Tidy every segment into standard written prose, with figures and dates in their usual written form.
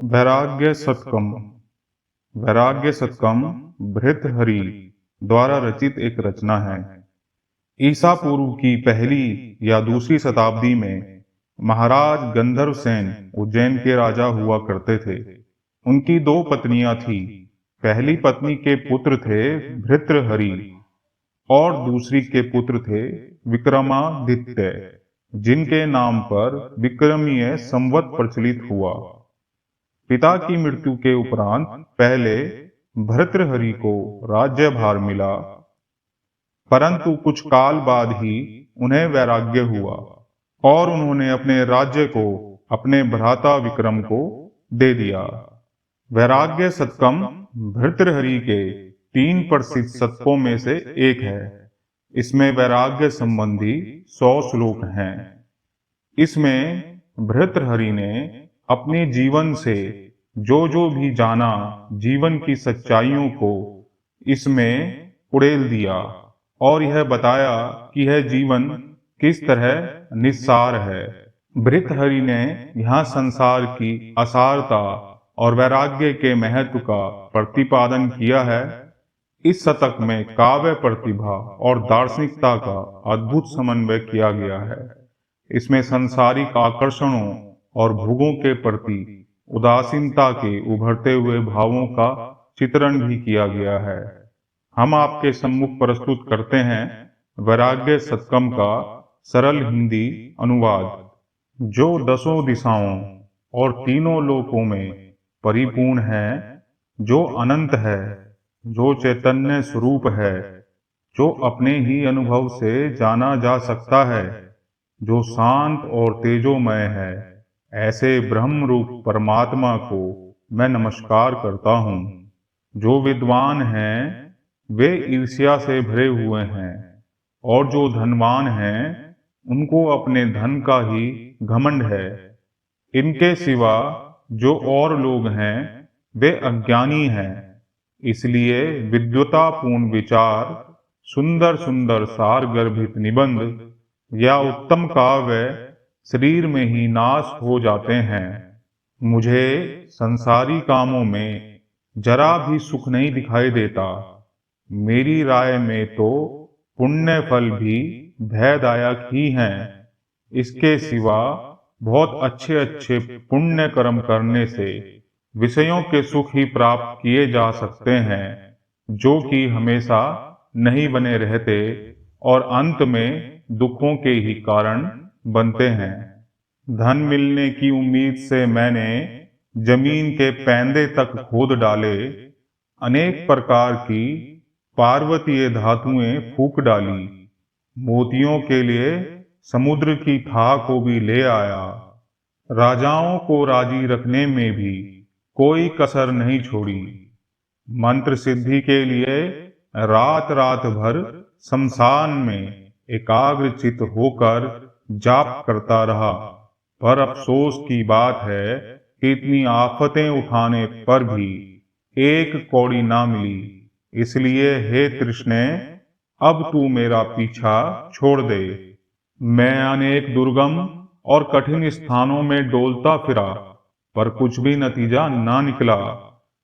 वैराग्य सतकम। वैराग्य सतकम भृतहरि द्वारा रचित एक रचना है। ईसा पूर्व की पहली या दूसरी शताब्दी में महाराज गंधर्वसेन उज्जैन के राजा हुआ करते थे। उनकी दो पत्नियां थीं। पहली पत्नी के पुत्र थे भृतहरि और दूसरी के पुत्र थे विक्रमादित्य, जिनके नाम पर विक्रमीय संवत प्रचलित हुआ। पिता की मृत्यु के उपरांत पहले भर्तृहरि को राज्यभार मिला, परंतु कुछ काल बाद ही उन्हें वैराग्य हुआ और उन्होंने अपने राज्य को अपने भ्राता विक्रम को दे दिया। वैराग्य शतकम भर्तृहरि के 3 प्रसिद्ध शतकों में से एक है। इसमें वैराग्य संबंधी 100 श्लोक हैं। इसमें भर्तृहरि ने अपने जीवन से जो भी जाना, जीवन की सच्चाइयों को इसमें उड़ेल दिया और यह बताया कि यह जीवन किस तरह निस्सार है। भर्तृहरि ने यहाँ संसार की असारता और वैराग्य के महत्व का प्रतिपादन किया है। इस शतक में काव्य प्रतिभा और दार्शनिकता का अद्भुत समन्वय किया गया है। इसमें सांसारिक आकर्षणों और भोगों के प्रति उदासीनता के उभरते हुए भावों का चित्रण भी किया गया है। हम आपके सम्मुख प्रस्तुत करते हैं वैराग्य शतकम का सरल हिंदी अनुवाद, जो 10 दिशाओं और तीनों लोकों में परिपूर्ण है, जो अनंत है, जो चैतन्य स्वरूप है, जो अपने ही अनुभव से जाना जा सकता है, जो शांत और तेजोमय है। ऐसे ब्रह्म रूप परमात्मा को मैं नमस्कार करता हूँ। जो विद्वान हैं वे ईर्ष्या से भरे हुए हैं, और जो धनवान हैं उनको अपने धन का ही घमंड है। इनके सिवा जो और लोग हैं वे अज्ञानी हैं। इसलिए विद्वतापूर्ण विचार, सुंदर सुंदर सार गर्भित निबंध या उत्तम काव्य शरीर में ही नाश हो जाते हैं। मुझे संसारी कामों में जरा भी सुख नहीं दिखाई देता। मेरी राय में तो पुण्य फल भी भयदायक ही हैं। इसके सिवा बहुत अच्छे अच्छे पुण्य कर्म करने से विषयों के सुख ही प्राप्त किए जा सकते हैं, जो कि हमेशा नहीं बने रहते और अंत में दुखों के ही कारण बनते हैं। धन मिलने की उम्मीद से मैंने जमीन के पैंदे तक खोद डाले, अनेक प्रकार की पार्वतीय धातुएं फूंक डाली, मोतियों के लिए समुद्र की थाह को भी ले आया। राजाओं को राजी रखने में भी कोई कसर नहीं छोड़ी। मंत्र सिद्धि के लिए रात रात भर शमशान में एकाग्रचित होकर जाप करता रहा, पर अफसोस की बात है कि इतनी आफतें उठाने पर भी एक कौड़ी ना मिली। इसलिए हे तृष्णे, अब तू मेरा पीछा छोड़ दे। मैं अनेक दुर्गम और कठिन स्थानों में डोलता फिरा, पर कुछ भी नतीजा ना निकला।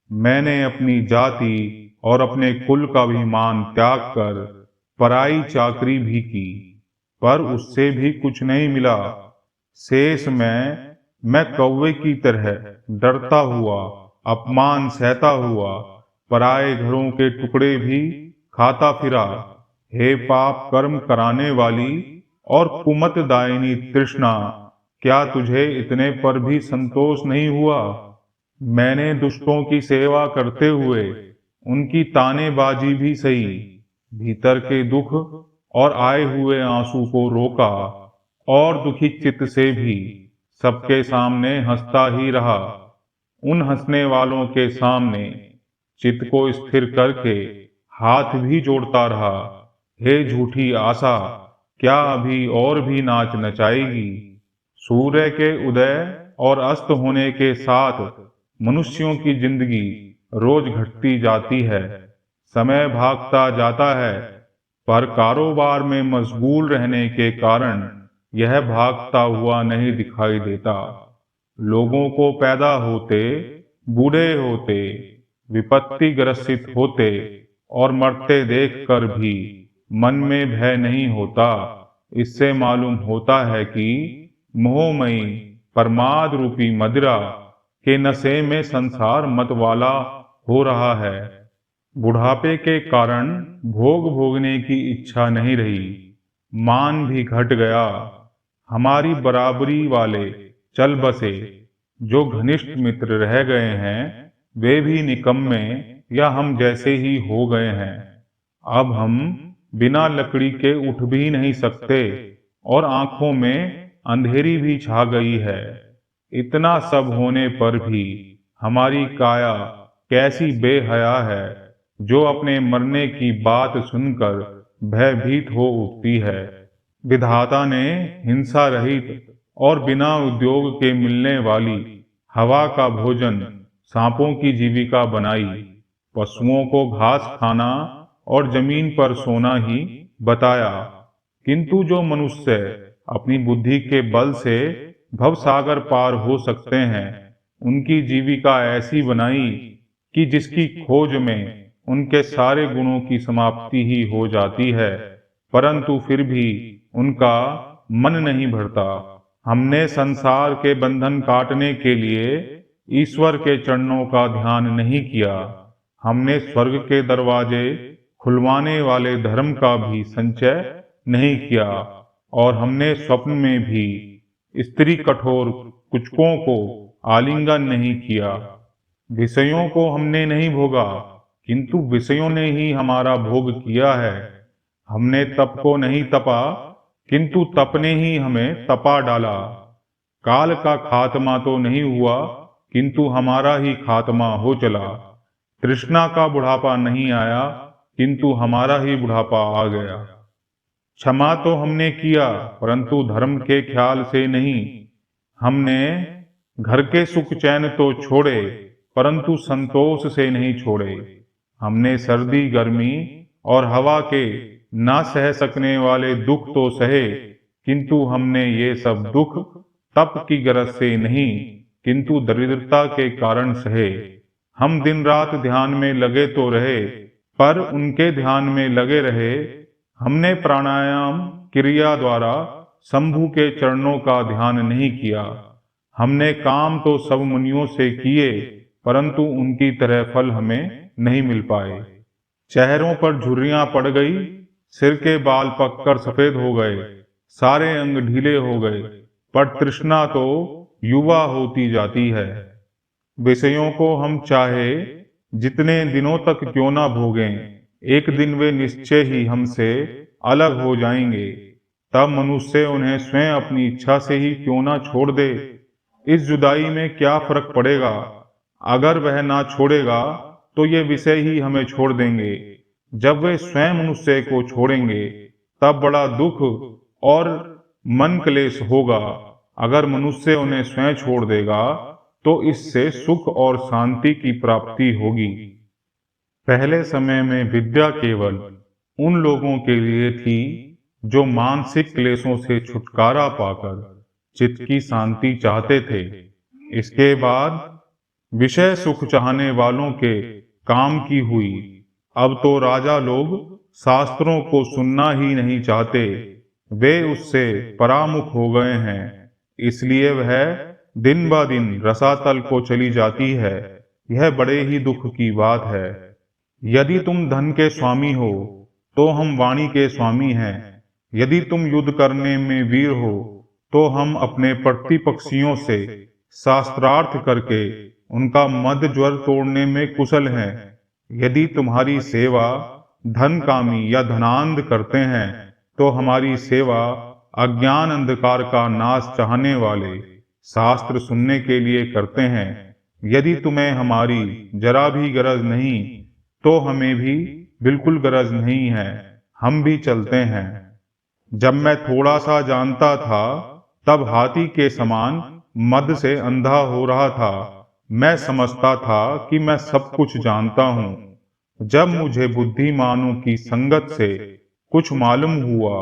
मैंने अपनी जाति और अपने कुल का भी मान त्याग कर पराई चाकरी भी की, पर उससे भी कुछ नहीं मिला। शेष में मैं कौवे की तरह डरता हुआ, अपमान सहता हुआ, पराए घरों के टुकड़े भी खाता फिरा। हे पाप कर्म कराने वाली और कुमतदायिनी तृष्णा, क्या तुझे इतने पर भी संतोष नहीं हुआ? मैंने दुष्टों की सेवा करते हुए उनकी तानेबाजी भी सही, भीतर के दुख और आए हुए आंसू को रोका और दुखी चित्त से भी सबके सामने हंसता ही रहा। उन हंसने वालों के सामने चित्त को स्थिर करके हाथ भी जोड़ता रहा। हे झूठी आशा, क्या अभी और भी नाच नचाएगी? सूर्य के उदय और अस्त होने के साथ मनुष्यों की जिंदगी रोज घटती जाती है। समय भागता जाता है, पर कारोबार में मशगूल रहने के कारण यह भागता हुआ नहीं दिखाई देता। लोगों को पैदा होते, बूढ़े होते, विपत्ति ग्रसित होते और मरते देखकर भी मन में भय नहीं होता। इससे मालूम होता है कि मोहमयी प्रमाद रूपी मदिरा के नशे में संसार मतवाला हो रहा है। बुढ़ापे के कारण भोग भोगने की इच्छा नहीं रही, मान भी घट गया। हमारी बराबरी वाले चल बसे, जो घनिष्ठ मित्र रह गए हैं वे भी निकम्मे या हम जैसे ही हो गए हैं। अब हम बिना लकड़ी के उठ भी नहीं सकते और आंखों में अंधेरी भी छा गई है। इतना सब होने पर भी हमारी काया कैसी बेहया है, जो अपने मरने की बात सुनकर भयभीत हो उठती है। विधाता ने हिंसा रहित और बिना उद्योग के मिलने वाली हवा का भोजन सांपों की जीविका बनाई। पशुओं को घास खाना और जमीन पर सोना ही बताया, किंतु जो मनुष्य अपनी बुद्धि के बल से भवसागर पार हो सकते हैं, उनकी जीविका ऐसी बनाई कि जिसकी खोज में उनके सारे गुणों की समाप्ति ही हो जाती है, परंतु फिर भी उनका मन नहीं भरता। हमने संसार के बंधन काटने के लिए ईश्वर के चरणों का ध्यान नहीं किया। हमने स्वर्ग के दरवाजे खुलवाने वाले धर्म का भी संचय नहीं किया और हमने स्वप्न में भी स्त्री कठोर कुचकों को आलिंगन नहीं किया। विषयों को हमने नहीं भोगा, किंतु विषयों ने ही हमारा भोग किया है। हमने तप को नहीं तपा, किंतु तप ने ही हमें तपा डाला। काल का खात्मा तो नहीं हुआ, किंतु हमारा ही खात्मा हो चला। तृष्णा का बुढ़ापा नहीं आया, किंतु हमारा ही बुढ़ापा आ गया। क्षमा तो हमने किया, परंतु धर्म के ख्याल से नहीं। हमने घर के सुख चैन तो छोड़े, परंतु संतोष से नहीं छोड़े। हमने सर्दी गर्मी और हवा के ना सह सकने वाले दुख तो सहे, किंतु हमने ये सब दुख तप की गरज से नहीं, किंतु दरिद्रता के कारण सहे। हम दिन रात ध्यान में लगे तो रहे, पर उनके ध्यान में लगे रहे। हमने प्राणायाम क्रिया द्वारा शंभु के चरणों का ध्यान नहीं किया। हमने काम तो सब मुनियों से किए, परंतु उनकी तरह फल हमें नहीं मिल पाए। चेहरों पर झुर्रियां पड़ गई, सिर के बाल पककर सफेद हो गए, सारे अंग ढीले हो गए, पर तृष्णा तो युवा होती जाती है। विषयों को हम चाहे जितने दिनों तक क्यों ना भोगें, एक दिन वे निश्चय ही हमसे अलग हो जाएंगे। तब मनुष्य उन्हें स्वयं अपनी इच्छा से ही क्यों ना छोड़ दे। इस जुदाई में क्या फर्क पड़ेगा? अगर वह ना छोड़ेगा तो ये विषय ही हमें छोड़ देंगे। जब वे स्वयं मनुष्य को छोड़ेंगे तब बड़ा दुख और मन क्लेश होगा। अगर मनुष्य उन्हें स्वयं छोड़ देगा तो इससे सुख और शांति की प्राप्ति होगी। पहले समय में विद्या केवल उन लोगों के लिए थी जो मानसिक क्लेशों से छुटकारा पाकर चित्त की शांति चाहते थे। इसके बाद विषय सुख चाहने वालों के काम की हुई। अब तो राजा लोग शास्त्रों को सुनना ही नहीं चाहते, वे उससे परामुख हो गए हैं। इसलिए वह दिन ब दिन रसातल को चली जाती है। यह बड़े ही दुख की बात है। यदि तुम धन के स्वामी हो तो हम वाणी के स्वामी हैं। यदि तुम युद्ध करने में वीर हो तो हम अपने प्रतिपक्षियों से शास्त्रार्थ करके उनका मद ज्वर तोड़ने में कुशल हैं। यदि तुम्हारी सेवा धन कामी या धनांध करते हैं तो हमारी सेवा अज्ञान अंधकार का नाश चाहने वाले शास्त्र सुनने के लिए करते हैं। यदि तुम्हें हमारी जरा भी गरज नहीं तो हमें भी बिल्कुल गरज नहीं है, हम भी चलते हैं। जब मैं थोड़ा सा जानता था तब हाथी के समान मद से अंधा हो रहा था। मैं समझता था कि मैं सब कुछ जानता हूँ। जब मुझे बुद्धिमानों की संगत से कुछ मालूम हुआ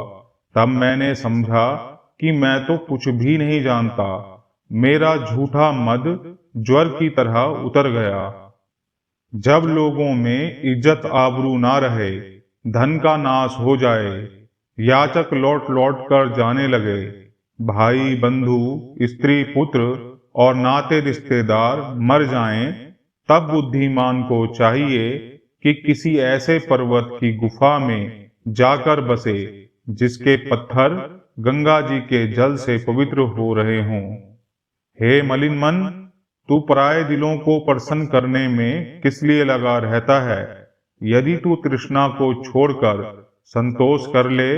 तब मैंने समझा कि मैं तो कुछ भी नहीं जानता। मेरा झूठा मद ज्वर की तरह उतर गया। जब लोगों में इज्जत आबरू ना रहे, धन का नाश हो जाए, याचक लौट लौट कर जाने लगे, भाई बंधु स्त्री पुत्र और नाते रिश्तेदार मर जाएं, तब बुद्धिमान को चाहिए कि किसी ऐसे पर्वत की गुफा में जाकर बसे जिसके पत्थर गंगा जी के जल से पवित्र हो रहे हों। हे मलिन मन, तू पराये दिलों को प्रसन्न करने में किस लिए लगा रहता है? यदि तू तृष्णा को छोड़कर संतोष कर ले,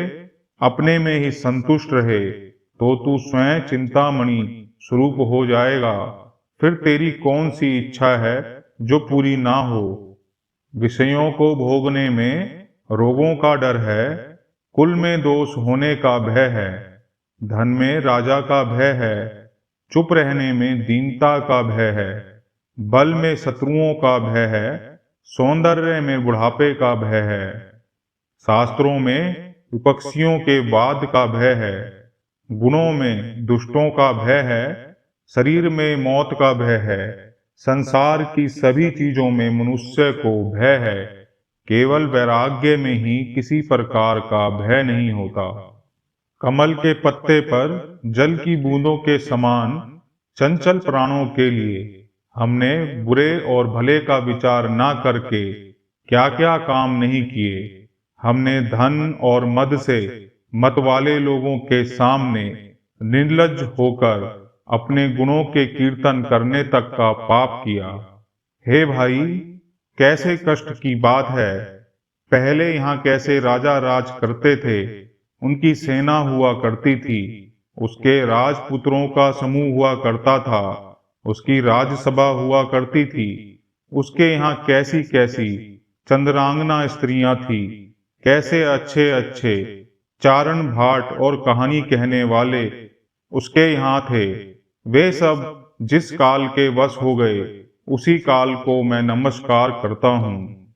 अपने में ही संतुष्ट रहे, तो तू स्वयं चिंतामणि स्वरूप हो जाएगा। फिर तेरी कौन सी इच्छा है जो पूरी ना हो? विषयों को भोगने में रोगों का डर है, कुल में दोष होने का भय है, धन में राजा का भय है, चुप रहने में दीनता का भय है, बल में शत्रुओं का भय है, सौंदर्य में बुढ़ापे का भय है, शास्त्रों में विपक्षियों के वाद का भय है, गुणों में दुष्टों का भय है, शरीर में मौत का भय है, संसार की सभी चीजों में मनुष्य को भय है, केवल वैराग्य में ही किसी प्रकार का भय नहीं होता। कमल के पत्ते पर जल की बूंदों के समान चंचल प्राणों के लिए हमने बुरे और भले का विचार ना करके क्या क्या काम नहीं किए। हमने धन और मद से मतवाले लोगों के सामने निर्लज्ज होकर अपने गुणों के कीर्तन करने तक का पाप किया। हे भाई, कैसे कष्ट की बात है। पहले यहाँ कैसे राजा राज करते थे, उनकी सेना हुआ करती थी, उसके राजपुत्रों का समूह हुआ करता था, उसकी राजसभा हुआ करती थी, उसके यहाँ कैसी कैसी चंद्रांगना स्त्रियां थी, कैसे अच्छे अच्छे चारण भाट और कहानी कहने वाले उसके यहाँ थे। वे सब जिस काल के वश हो गए, उसी काल को मैं नमस्कार करता हूँ।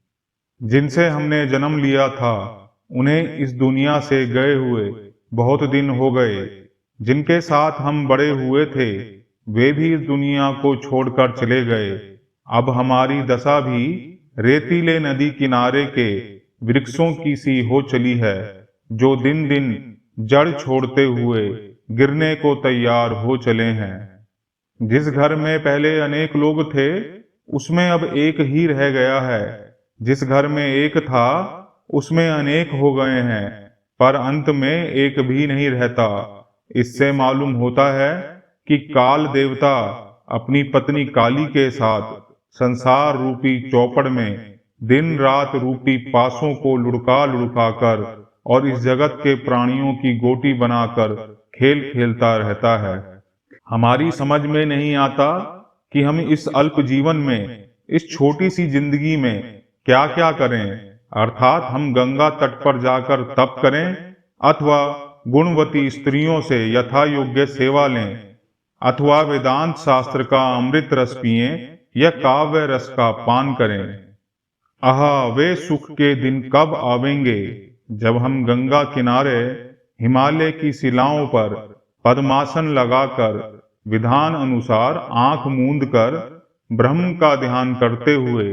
जिनसे हमने जन्म लिया था, उन्हें इस दुनिया से गए हुए बहुत दिन हो गए। जिनके साथ हम बड़े हुए थे, वे भी इस दुनिया को छोड़कर चले गए। अब हमारी दशा भी रेतीले नदी किनारे के वृक्षों की सी हो चली है, जो दिन दिन जड़ छोड़ते हुए गिरने को तैयार हो चले हैं। जिस घर में पहले अनेक लोग थे, उसमें अब एक ही रह गया है। जिस घर में एक था, उसमें अनेक हो गए हैं, पर अंत में एक भी नहीं रहता। इससे मालूम होता है कि काल देवता अपनी पत्नी काली के साथ संसार रूपी चौपड़ में दिन रात रूपी पासों को लुढ़का लुढ़का कर और इस जगत के प्राणियों की गोटी बनाकर खेल खेलता रहता है। हमारी समझ में नहीं आता कि हम इस अल्प जीवन में, इस छोटी सी जिंदगी में क्या क्या करें। अर्थात हम गंगा तट पर जाकर तप करें, अथवा गुणवती स्त्रियों से यथा योग्य सेवा लें, अथवा वेदांत शास्त्र का अमृत रस पिएं या काव्य रस का पान करें। आहा, वे सुख के दिन कब आवेंगे जब हम गंगा किनारे हिमालय की शिलाओं पर पद्मासन लगाकर विधान अनुसार आंख मूंद कर ब्रह्म का ध्यान करते हुए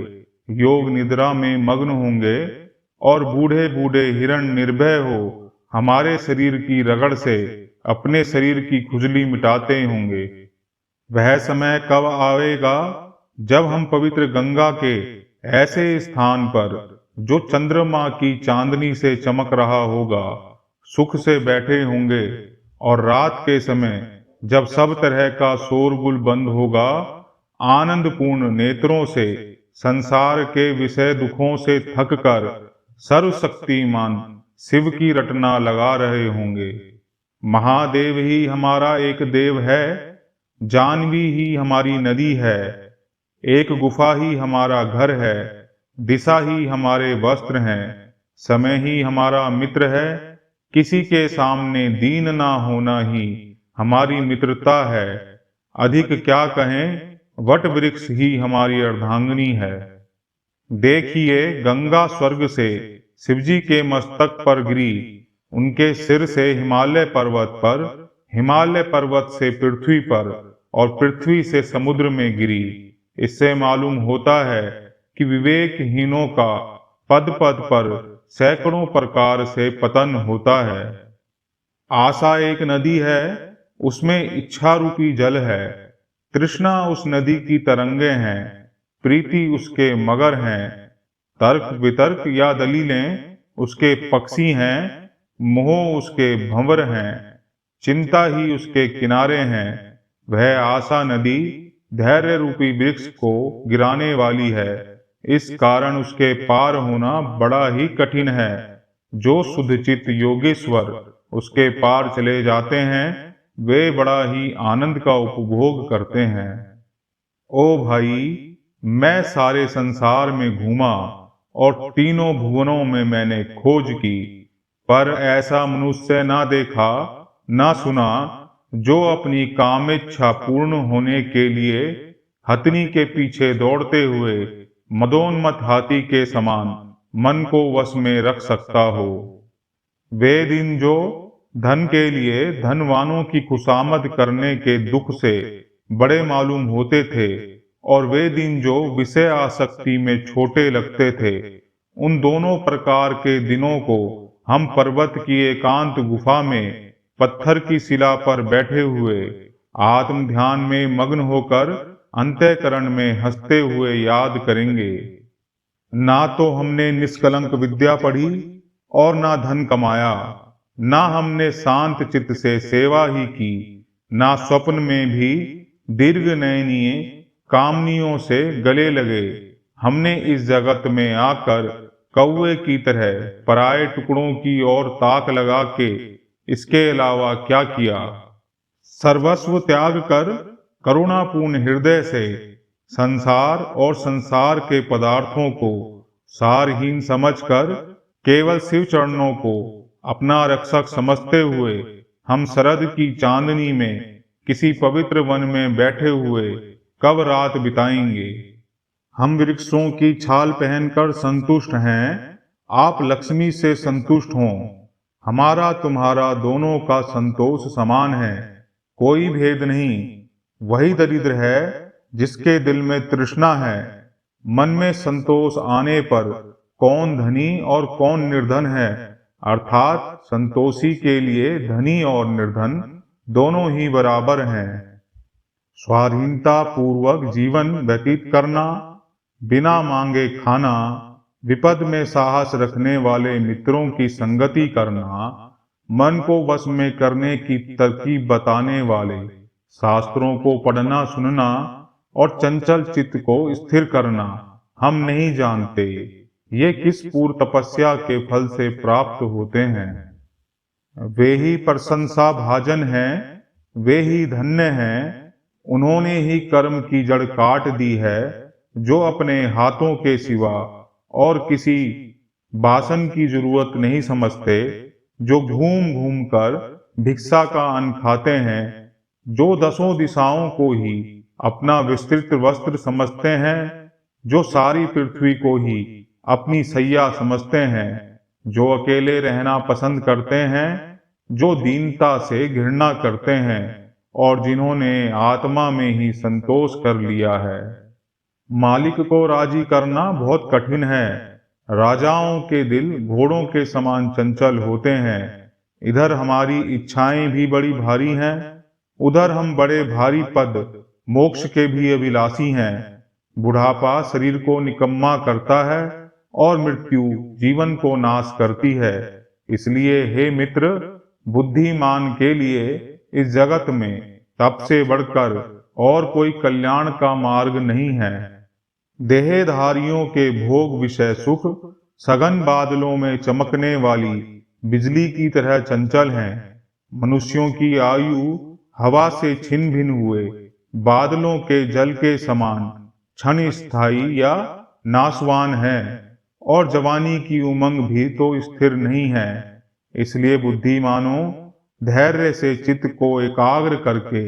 योग निद्रा में मग्न होंगे और बूढ़े बूढ़े हिरण निर्भय हो हमारे शरीर की रगड़ से अपने शरीर की खुजली मिटाते होंगे। वह समय कब आएगा जब हम पवित्र गंगा के ऐसे स्थान पर, जो चंद्रमा की चांदनी से चमक रहा होगा, सुख से बैठे होंगे और रात के समय जब सब तरह का शोरगुल बंद होगा, आनंदपूर्ण नेत्रों से संसार के विषय दुखों से थक कर सर्वशक्तिमान शिव की रटना लगा रहे होंगे। महादेव ही हमारा एक देव है, जानवी ही हमारी नदी है, एक गुफा ही हमारा घर है, दिशा ही हमारे वस्त्र हैं, समय ही हमारा मित्र है, किसी के सामने दीन ना होना ही हमारी मित्रता है। अधिक क्या कहें, वट वृक्ष ही हमारी अर्धांगिनी है। देखिए, गंगा स्वर्ग से शिवजी के मस्तक पर गिरी, उनके सिर से हिमालय पर्वत पर, हिमालय पर्वत से पृथ्वी पर और पृथ्वी से समुद्र में गिरी। इससे मालूम होता है कि विवेकहीनों का पद पद पर सैकड़ों प्रकार से पतन होता है। आशा एक नदी है, उसमें इच्छा रूपी जल है। तृष्णा उस नदी की तरंगे हैं, प्रीति उसके मगर हैं। तर्क वितर्क या दलीलें उसके पक्षी हैं, मोह उसके भंवर हैं। चिंता ही उसके किनारे हैं। वह आशा नदी धैर्य रूपी वृक्ष को गिराने वाली है। इस कारण उसके पार होना बड़ा ही कठिन है। जो शुद्धचित्त योगेश्वर उसके पार चले जाते हैं, वे बड़ा ही आनंद का उपभोग करते हैं। ओ भाई, मैं सारे संसार में घूमा और तीनों भुवनों में मैंने खोज की, पर ऐसा मनुष्य ना देखा ना सुना जो अपनी कामेच्छा पूर्ण होने के लिए हथनी के पीछे दौड़ते हुए मदोन्मत्त हाथी के समान मन को वश में रख सकता हो। वे दिन जो धन के लिए धनवानों की खुशामद करने के दुख से बड़े मालूम होते थे, और वे दिन जो विषय आसक्ति में छोटे लगते थे, उन दोनों प्रकार के दिनों को हम पर्वत की एकांत गुफा में पत्थर की शिला पर बैठे हुए आत्म ध्यान में मग्न होकर अंतःकरण में हंसते हुए याद करेंगे। ना तो हमने निष्कलंक विद्या पढ़ी और ना धन कमाया, ना हमने शांत चित्त से सेवा ही की, ना स्वप्न में भी दीर्घ नयनीय कामनियों से गले लगे। हमने इस जगत में आकर कौवे की तरह पराये टुकड़ों की ओर ताक लगा के इसके अलावा क्या किया। सर्वस्व त्याग कर करुणापूर्ण हृदय से संसार और संसार के पदार्थों को सारहीन समझकर केवल शिव चरणों को अपना रक्षक समझते हुए हम शरद की चांदनी में किसी पवित्र वन में बैठे हुए कब रात बिताएंगे। हम वृक्षों की छाल पहनकर संतुष्ट हैं, आप लक्ष्मी से संतुष्ट हों। हमारा तुम्हारा दोनों का संतोष समान है, कोई भेद नहीं। वही दरिद्र है जिसके दिल में तृष्णा है। मन में संतोष आने पर कौन धनी और कौन निर्धन है, अर्थात संतोषी के लिए धनी और निर्धन दोनों ही बराबर हैं। स्वाधीनता पूर्वक जीवन व्यतीत करना, बिना मांगे खाना, विपद में साहस रखने वाले मित्रों की संगति करना, मन को वश में करने की तरकीब बताने वाले शास्त्रों को पढ़ना सुनना और चंचल चित्त को स्थिर करना हम नहीं जानते ये किस पूर्व तपस्या के फल से प्राप्त होते हैं। वे ही प्रशंसा भाजन हैं, वे ही धन्य हैं। उन्होंने ही कर्म की जड़ काट दी है, जो अपने हाथों के सिवा और किसी बासन की जरूरत नहीं समझते, जो घूम घूम कर भिक्षा का अन्न खाते हैं, जो दसों दिशाओं को ही अपना विस्तृत वस्त्र समझते हैं, जो सारी पृथ्वी को ही अपनी सैया समझते हैं, जो अकेले रहना पसंद करते हैं, जो दीनता से घृणा करते हैं और जिन्होंने आत्मा में ही संतोष कर लिया है। मालिक को राजी करना बहुत कठिन है। राजाओं के दिल घोड़ों के समान चंचल होते हैं। इधर हमारी इच्छाएं भी बड़ी भारी हैं, उधर हम बड़े भारी पद मोक्ष के भी अभिलाषी हैं। बुढ़ापा शरीर को निकम्मा करता है और मृत्यु जीवन को नाश करती है। इसलिए हे मित्र, बुद्धिमान के लिए इस जगत में तप से बढ़कर और कोई कल्याण का मार्ग नहीं है। देहधारियों के भोग विषय सुख सघन बादलों में चमकने वाली बिजली की तरह चंचल हैं। मनुष्यों की आयु हवा से छिन भिन हुए बादलों के जल के समान क्षण स्थायी या नाशवान है, और जवानी की उमंग भी तो स्थिर नहीं है। इसलिए बुद्धिमानों, धैर्य से चित्त को एकाग्र करके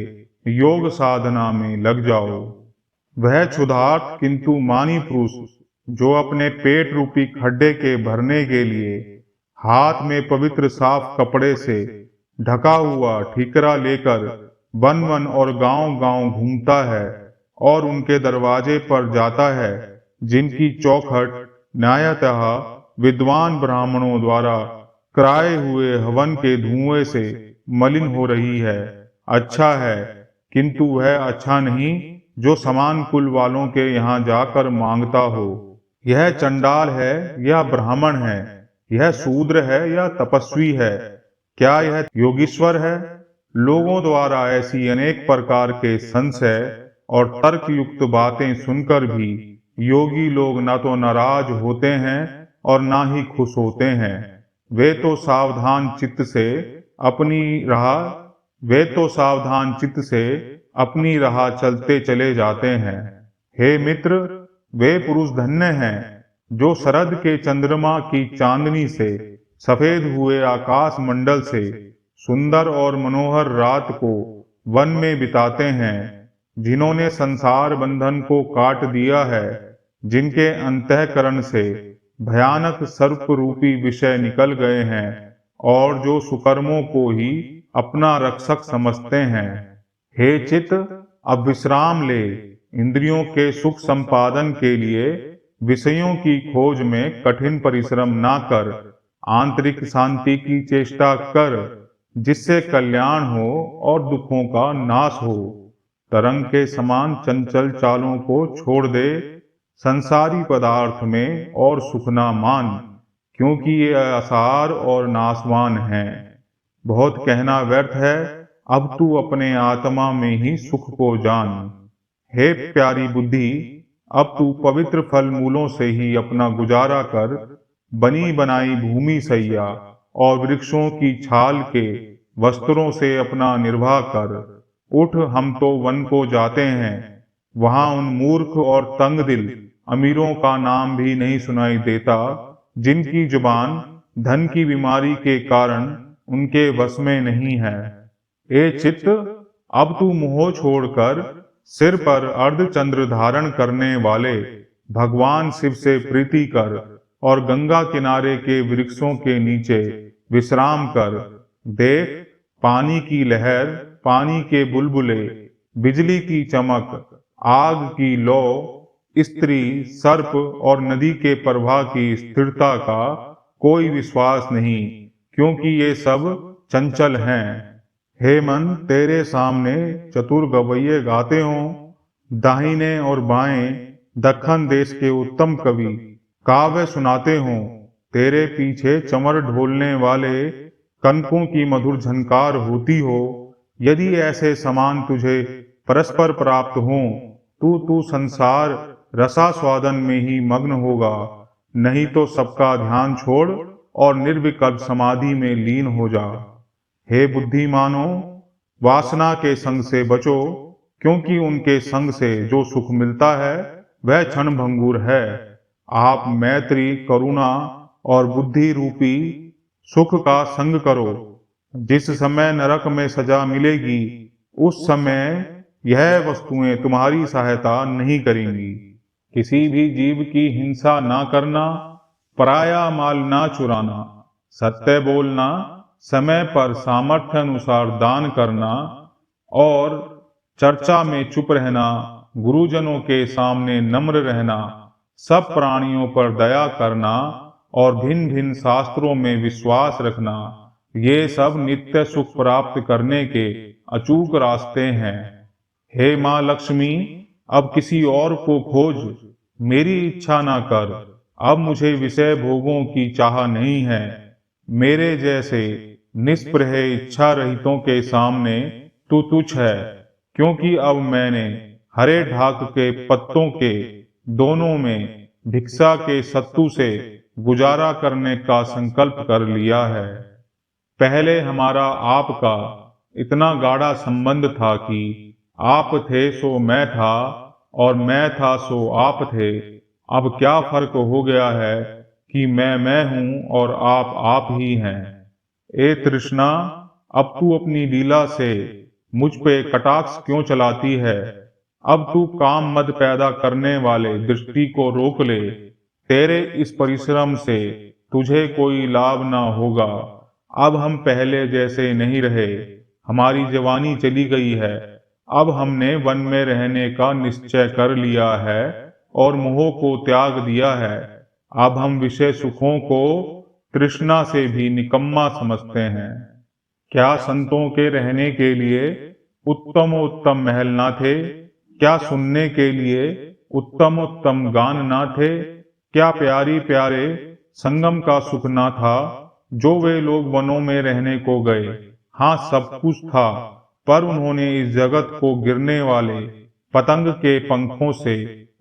योग साधना में लग जाओ। वह क्षुधार्त किंतु मानी पुरुष जो अपने पेट रूपी खड्डे के भरने के लिए हाथ में पवित्र साफ कपड़े से ढका हुआ ठीकरा लेकर वन वन और गांव गांव घूमता है और उनके दरवाजे पर जाता है, जिनकी चौखट न्यायतः विद्वान ब्राह्मणों द्वारा कराए हुए हवन के धुएं से मलिन हो रही है। अच्छा है, किंतु वह अच्छा नहीं जो समान कुल वालों के यहाँ जाकर मांगता हो। यह चंडाल है या ब्राह्मण है, यह शूद्र है या तपस्वी है, क्या यह योगीश्वर है? लोगों द्वारा ऐसी अनेक प्रकार के संशय और तर्क युक्त बातें सुनकर भी योगी लोग न तो नाराज होते हैं और ना ही खुश होते हैं। वे तो सावधान चित्त से अपनी राह वे तो सावधान चित्त से अपनी राह चलते चले जाते हैं। हे मित्र, वे पुरुष धन्य हैं जो शरद के चंद्रमा की चांदनी से सफेद हुए आकाश मंडल से सुंदर और मनोहर रात को वन में बिताते हैं, जिन्होंने संसार बंधन को काट दिया है, जिनके अंतःकरण से भयानक सर्प रूपी विषय निकल गए हैं और जो सुकर्मों को ही अपना रक्षक समझते हैं। हे चित्त, अब विश्राम ले। इंद्रियों के सुख संपादन के लिए विषयों की खोज में कठिन परिश्रम ना कर, आंतरिक शांति की चेष्टा कर, जिससे कल्याण हो और दुखों का नाश हो। तरंग के समान चंचल चालों को छोड़ दे, संसारी पदार्थ में और सुख ना मान, क्योंकि ये असार और नाशवान हैं। बहुत कहना व्यर्थ है, अब तू अपने आत्मा में ही सुख को जान। हे प्यारी बुद्धि, अब तू पवित्र फल मूलों से ही अपना गुजारा कर, बनी बनाई भूमि सैया और वृक्षों की छाल के वस्त्रों से अपना निर्वाह कर। उठ, हम तो वन को जाते हैं। वहां उन मूर्ख और तंग दिल अमीरों का नाम भी नहीं सुनाई देता, जिनकी जुबान धन की बीमारी के कारण उनके वश में नहीं है। ए चित्त, अब तू मोह छोड़कर सिर पर अर्धचंद्र धारण करने वाले भगवान शिव से प्रीति कर और गंगा किनारे के वृक्षों के नीचे विश्राम कर। देख, पानी की लहर, पानी के बुलबुले, बिजली की चमक, आग की लौ, स्त्री, सर्प और नदी के प्रवाह की स्थिरता का कोई विश्वास नहीं, क्योंकि ये सब चंचल हैं। हे मन, तेरे सामने चतुर गवैये गाते हों, दाहिने और बाएं दक्खन देश के उत्तम कवि काव्य सुनाते हों, तेरे पीछे चमर ढोलने वाले कनकों की मधुर झनकार होती हो, यदि ऐसे समान तुझे परस्पर प्राप्त हों, तू संसार रसास्वादन में ही मग्न होगा, नहीं तो सबका ध्यान छोड़ और निर्विकल्प समाधि में लीन हो जा। हे बुद्धिमानो, वासना के संग से बचो, क्योंकि उनके संग से जो सुख मिलता है वह क्षणभंगुर है। आप मैत्री, करुणा और बुद्धि रूपी सुख का संग करो। जिस समय नरक में सजा मिलेगी, उस समय यह वस्तुएं तुम्हारी सहायता नहीं करेंगी। किसी भी जीव की हिंसा ना करना, पराया माल ना चुराना, सत्य बोलना, समय पर सामर्थ्य अनुसार दान करना और चर्चा में चुप रहना, गुरुजनों के सामने नम्र रहना, सब प्राणियों पर दया करना और भिन्न भिन्न शास्त्रों में विश्वास रखना, ये सब नित्य सुख प्राप्त करने के अचूक रास्ते हैं। हे माँ लक्ष्मी, अब किसी और को खोज, मेरी इच्छा ना कर। अब मुझे विषय भोगों की चाह नहीं है। मेरे जैसे निष्प्रह इच्छा रहितों के सामने तू तुच्छ है, क्योंकि अब मैंने हरे ढाक के पत्तों के दोनों में भिक्षा के सत्तू से गुजारा करने का संकल्प कर लिया है। पहले हमारा आपका इतना गाढ़ा संबंध था कि आप थे सो मैं था और मैं था सो आप थे। अब क्या फर्क हो गया है कि मैं हूं और आप ही हैं। ए तृष्णा, अब तू अपनी लीला से मुझ पे कटाक्ष क्यों चलाती है? अब तू काम मद पैदा करने वाले दृष्टि को रोक ले। तेरे इस परिश्रम से तुझे कोई लाभ ना होगा। अब हम पहले जैसे नहीं रहे। हमारी जवानी चली गई है। अब हमने वन में रहने का निश्चय कर लिया है और मोह को त्याग दिया है। अब हम विषय सुखों को तृष्णा से भी निकम्मा समझते हैं। क्या संतों के रहने के लिए उत्तम उत्तम महल ना थे? क्या सुनने के लिए उत्तम उत्तम गान ना थे? क्या प्यारी प्यारे संगम का सुख ना था जो वे लोग वनों में रहने को गए? हाँ, सब कुछ था, पर उन्होंने इस जगत को गिरने वाले पतंग के पंखों से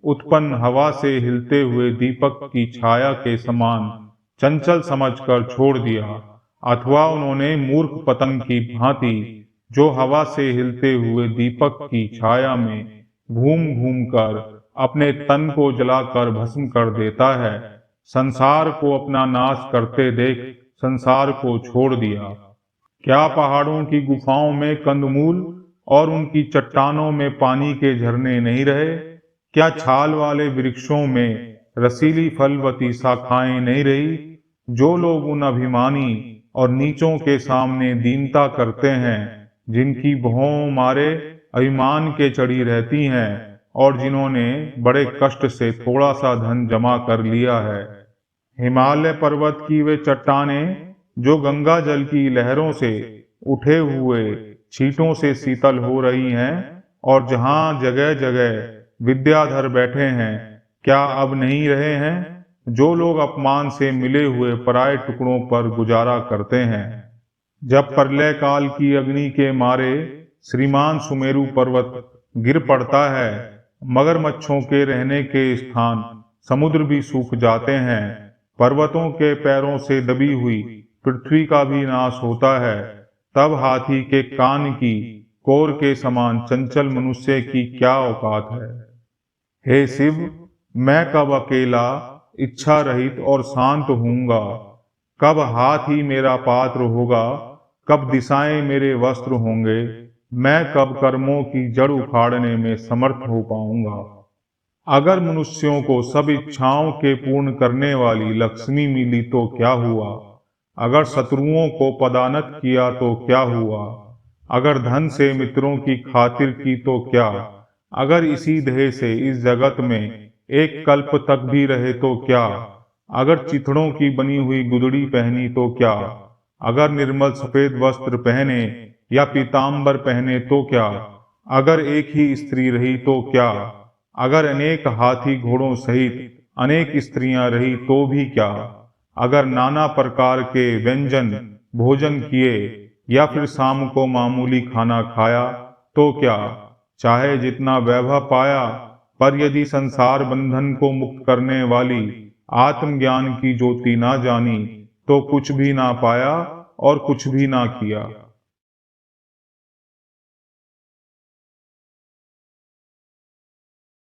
उत्पन्न हवा से हिलते हुए दीपक की छाया के समान चंचल समझकर छोड़ दिया, अथवा उन्होंने मूर्ख पतंग की भांति जो हवा से हिलते हुए दीपक की छाया में घूम घूम कर अपने तन को जलाकर भस्म कर देता है, संसार को अपना नाश करते देख संसार को छोड़ दिया। क्या पहाड़ों की गुफाओं में कंदमूल और उनकी चट्टानों में पानी के झरने नहीं रहे? क्या छाल वाले वृक्षों में रसीली फलवती शाखाएं नहीं रही? जो लोग उन अभिमानी और नीचों के सामने दीनता करते हैं, जिनकी भौं मारे अभिमान के चढ़ी रहती हैं और जिन्होंने बड़े कष्ट से थोड़ा सा धन जमा कर लिया है। हिमालय पर्वत की वे चट्टानें जो गंगा जल की लहरों से उठे हुए छींटों से शीतल हो रही हैं और जहां जगह जगह विद्याधर बैठे हैं, क्या अब नहीं रहे हैं? जो लोग अपमान से मिले हुए पराये टुकड़ों पर गुजारा करते हैं। जब प्रलय काल की अग्नि के मारे श्रीमान सुमेरु पर्वत गिर पड़ता है, मगरमच्छों के रहने के स्थान समुद्र भी सूख जाते हैं, पर्वतों के पैरों से दबी हुई पृथ्वी का भी नाश होता है, तब हाथी के कान की कोर के समान चंचल मनुष्य की क्या औकात है? हे शिव, मैं कब अकेला इच्छा रहित और शांत होऊंगा? कब हाथ ही मेरा पात्र होगा? कब दिशाएं मेरे वस्त्र होंगे? मैं कब कर्मों की जड़ उखाड़ने में समर्थ हो पाऊंगा? अगर मनुष्यों को सब इच्छाओं के पूर्ण करने वाली लक्ष्मी मिली तो क्या हुआ? अगर शत्रुओं को पदानत किया तो क्या हुआ? अगर धन से मित्रों की खातिर की तो क्या? अगर इसी देह से इस जगत में एक कल्प तक भी रहे तो क्या? अगर चिथड़ों की बनी हुई गुदड़ी पहनी तो क्या? अगर निर्मल सफेद वस्त्र पहने या पीतांबर पहने तो क्या? अगर एक ही स्त्री रही तो क्या? अगर अनेक हाथी घोड़ों सहित अनेक स्त्रियां रही तो भी क्या? अगर नाना प्रकार के व्यंजन भोजन किए या फिर शाम को मामूली खाना खाया तो क्या? चाहे जितना वैभव पाया, पर यदि संसार बंधन को मुक्त करने वाली आत्मज्ञान की ज्योति ना जानी तो कुछ भी ना पाया और कुछ भी ना किया।